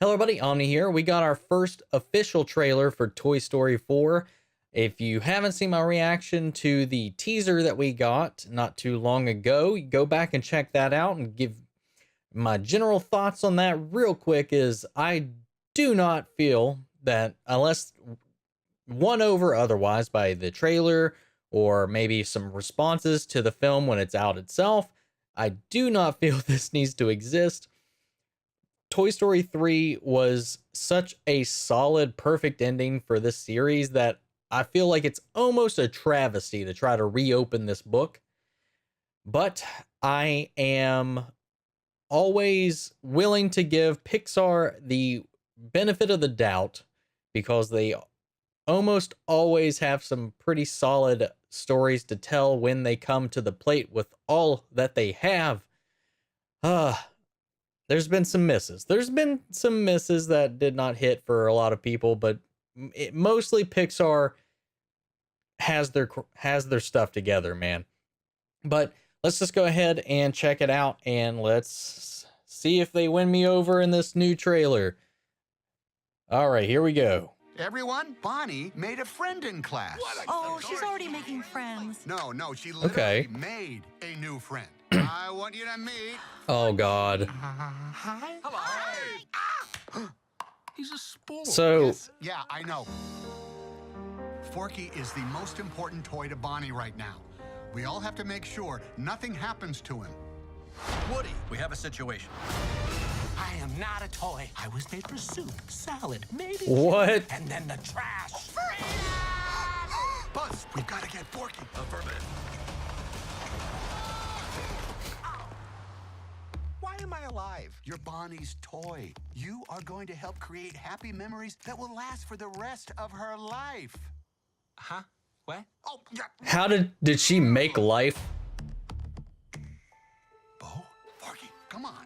Hello everybody, Omni here. We got our first official trailer for Toy Story 4. If you haven't seen my reaction to the teaser that we got not too long ago, you go back and check that out and give my general thoughts on that real quick is I do not feel that unless won over otherwise by the trailer or maybe some responses to the film when it's out itself, I do not feel this needs to exist. Toy Story 3 was such a solid, perfect ending for this series that I feel like it's almost a travesty to try to reopen this book. But I am always willing to give Pixar the benefit of the doubt because they almost always have some pretty solid stories to tell when they come to the plate with all that they have. There's been some misses. There's been some misses that did not hit for a lot of people, but mostly Pixar has their stuff together, man. But let's just go ahead and check it out, and let's see if they win me over in this new trailer. All right, here we go. Everyone, Bonnie made a friend in class. Oh, she's already making friends. No, she literally made a new friend. I want you to meet. Oh, God. Hi. Hello. Hi. Ah! He's a spool. So, Yes, yeah, I know. Forky is the most important toy to Bonnie right now. We all have to make sure nothing happens to him. Woody, we have a situation. I am not a toy. I was made for soup, salad, maybe. what? And then the trash. Buzz, we've got to get Forky. Affirmative. Why am I alive? You're Bonnie's toy. You are going to help create happy memories that will last for the rest of her life. Huh? What? Oh, yeah. How did she make life? Bo? Forky, come on.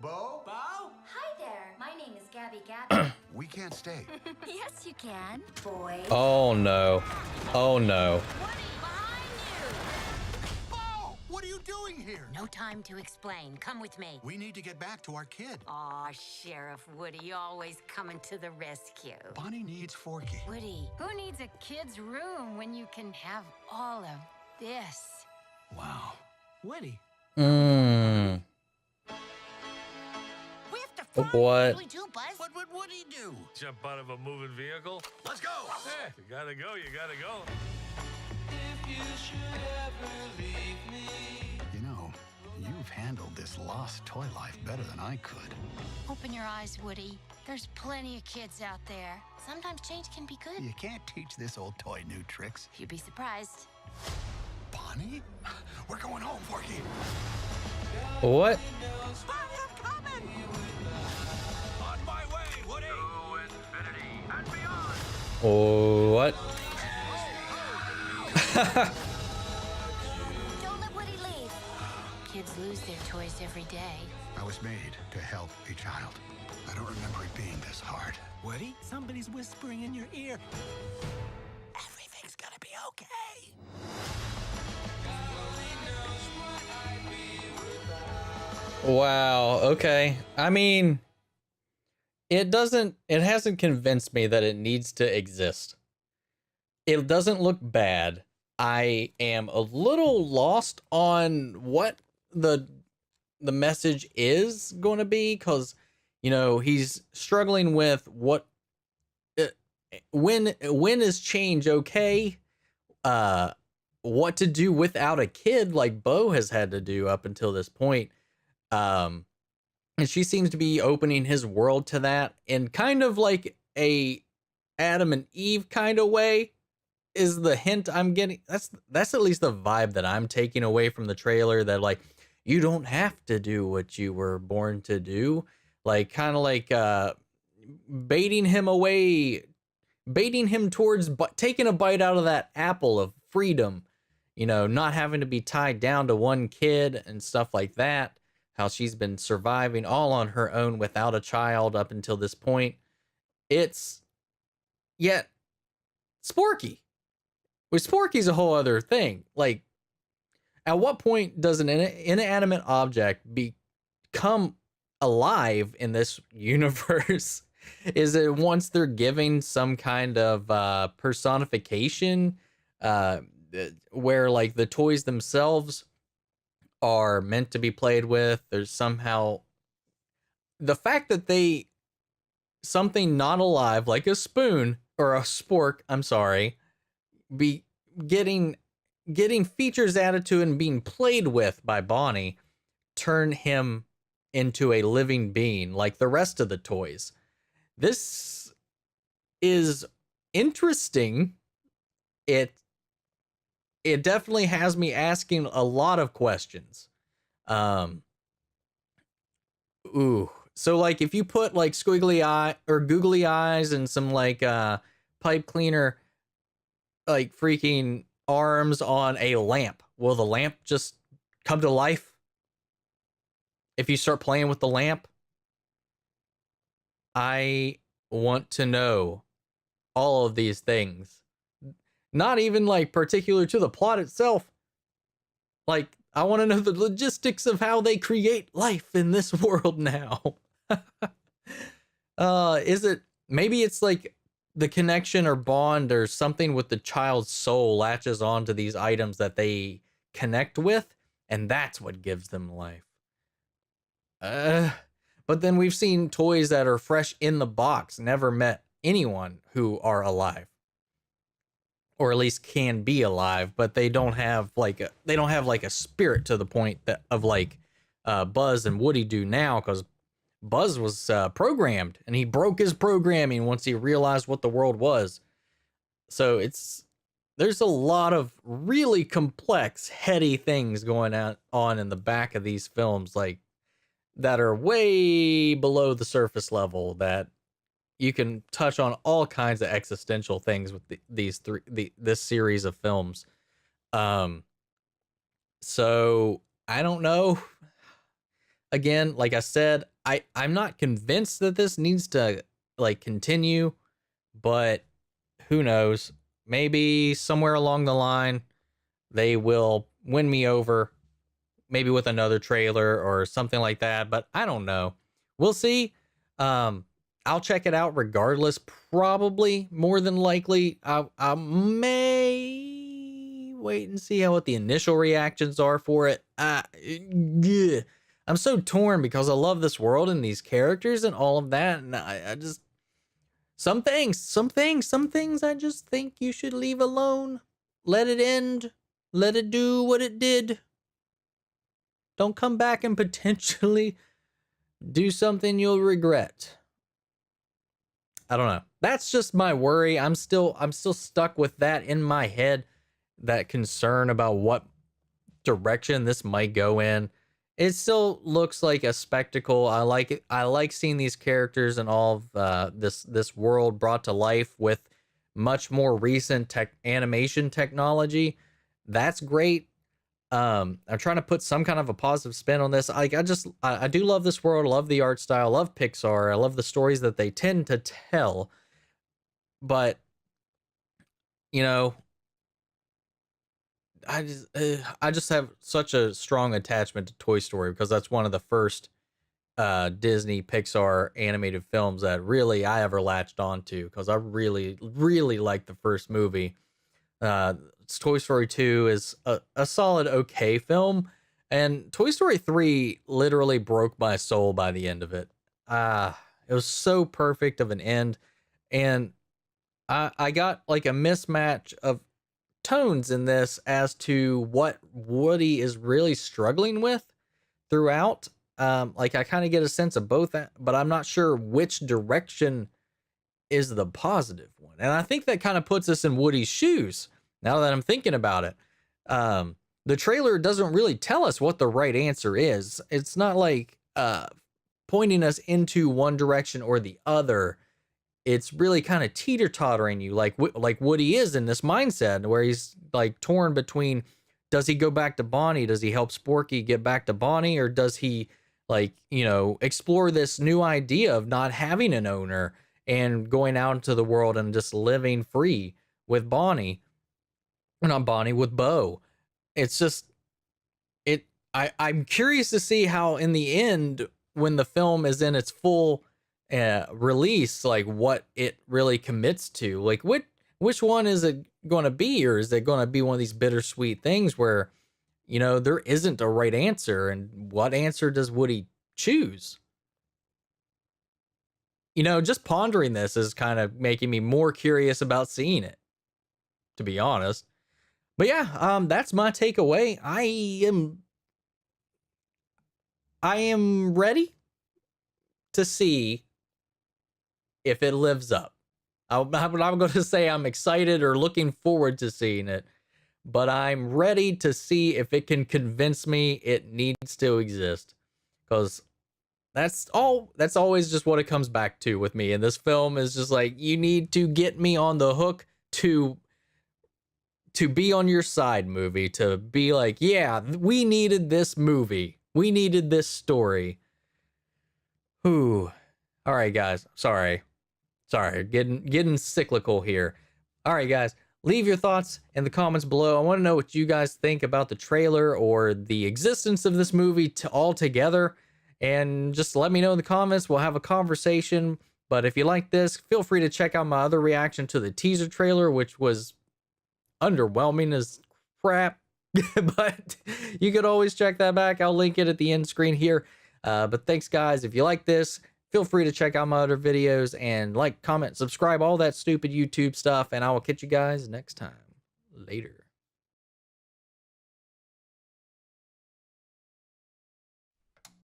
Bo? Bo? Hi there, my name is Gabby. We can't stay. Yes, you can. Boy. Oh, no. Oh, no. Woody, behind Bo, what are you doing here? No time to explain. Come with me. We need to get back to our kid. Aw, Sheriff Woody, always coming to the rescue. Bonnie needs Forky. Woody, who needs a kid's room when you can have all of this? Wow. Woody. Mmm. We have to What? find we do, Buzz. What would Woody do? Jump out of a moving vehicle? Let's go. Hey, you gotta go, you gotta go. You know, you've handled this lost toy life better than I could. Open your eyes, Woody. There's plenty of kids out there. Sometimes change can be good. You can't teach this old toy new tricks. You'd be surprised. Bonnie? We're going home, Forky. What? Bonnie, I'm coming. On my way, Woody. To infinity and beyond. What? Don't let Woody leave. Kids lose their toys every day. I was made to help a child. I don't remember it being this hard. Woody, somebody's whispering in your ear. Everything's gonna be okay. Wow, okay. I mean, it hasn't convinced me that it needs to exist. It doesn't look bad. I am a little lost on what the message is going to be because, you know, he's struggling with what when is change okay? What to do without a kid like Bo has had to do up until this point. And she seems to be opening his world to that in kind of like a Adam and Eve kind of way is the hint I'm getting. That's at least the vibe that I'm taking away from the trailer, that like, you don't have to do what you were born to do. Like kind of like baiting him towards taking a bite out of that apple of freedom, you know, not having to be tied down to one kid and stuff like that. How she's been surviving all on her own without a child up until this point. It's yet Sporky. With Sporky's a whole other thing. Like, at what point does an inanimate object become alive in this universe is that once they're giving some kind of personification, uh, where like the toys themselves are meant to be played with, there's somehow the fact that they something not alive like a spoon or a spork, I'm sorry, be getting features added to and being played with by Bonnie turn him into a living being like the rest of the toys. This is interesting. It definitely has me asking a lot of questions. Um so like if you put like squiggly eye or googly eyes and some like pipe cleaner like freaking arms on a lamp, will the lamp just come to life if you start playing with the lamp? I want to know all of these things. Not even like particular to the plot itself. Like, I want to know the logistics of how they create life in this world now. Is it maybe it's like the connection or bond or something with the child's soul latches onto these items that they connect with, and that's what gives them life. But then we've seen toys that are fresh in the box, never met anyone who are alive, or at least can be alive, but they don't have like a spirit to the point that of like Buzz and Woody do now, because Buzz was programmed and he broke his programming once he realized what the world was. So there's a lot of really complex, heady things going on in the back of these films, like that are way below the surface level, that you can touch on all kinds of existential things with this series of films. So I don't know. Again, like I said, I'm not convinced that this needs to like continue, but who knows? Maybe somewhere along the line they will win me over, maybe with another trailer or something like that, but I don't know. We'll see. I'll check it out regardless. Probably, more than likely, I may wait and see what the initial reactions are for it. I'm so torn because I love this world and these characters and all of that, and I just some things I just think you should leave alone. Let it end. Let it do what it did. Don't come back and potentially do something you'll regret. I don't know. That's just my worry. I'm still stuck with that in my head, that concern about what direction this might go in. It still looks like a spectacle. I like it. I like seeing these characters and all of this world brought to life with much more recent animation technology. That's great. I'm trying to put some kind of a positive spin on this. I do love this world. I love the art style. I love Pixar. I love the stories that they tend to tell. But, you know, I just have such a strong attachment to Toy Story because that's one of the first Disney Pixar animated films that really I ever latched onto, because I really, really liked the first movie. Toy Story 2 is a solid okay film, and Toy Story 3 literally broke my soul by the end of it. It was so perfect of an end, and I got like a mismatch of tones in this as to what Woody is really struggling with throughout. Like I kind of get a sense of both, but I'm not sure which direction is the positive one. And I think that kind of puts us in Woody's shoes now that I'm thinking about it. The trailer doesn't really tell us what the right answer is. It's not like pointing us into one direction or the other. It's really kind of teeter-tottering you, like Woody is in this mindset where he's like torn between, does he go back to Bonnie? Does he help Sporky get back to Bonnie? Or does he, like, you know, explore this new idea of not having an owner and going out into the world and just living free with Bonnie? Or not Bonnie, with Bo. It's just, I'm curious to see how in the end when the film is in its full release, like what it really commits to. Like which one is it going to be, or is it going to be one of these bittersweet things where, you know, there isn't a right answer, and what answer does Woody choose? You know, just pondering this is kind of making me more curious about seeing it, to be honest. But yeah, that's my takeaway. I am ready to see if it lives up. I'm going to say I'm excited or looking forward to seeing it, but I'm ready to see if it can convince me it needs to exist. Because that's always just what it comes back to with me. And this film is just like, you need to get me on the hook to be on your side, movie, to be like, yeah, we needed this movie. We needed this story. Ooh. All right, guys. Sorry, getting cyclical here. All right, guys, leave your thoughts in the comments below. I want to know what you guys think about the trailer or the existence of this movie altogether, and just let me know in the comments. We'll have a conversation. But if you like this, feel free to check out my other reaction to the teaser trailer, which was underwhelming as crap. But you could always check that back. I'll link it at the end screen here. But thanks, guys. If you like this, feel free to check out my other videos and like, comment, subscribe, all that stupid YouTube stuff. And I will catch you guys next time. Later.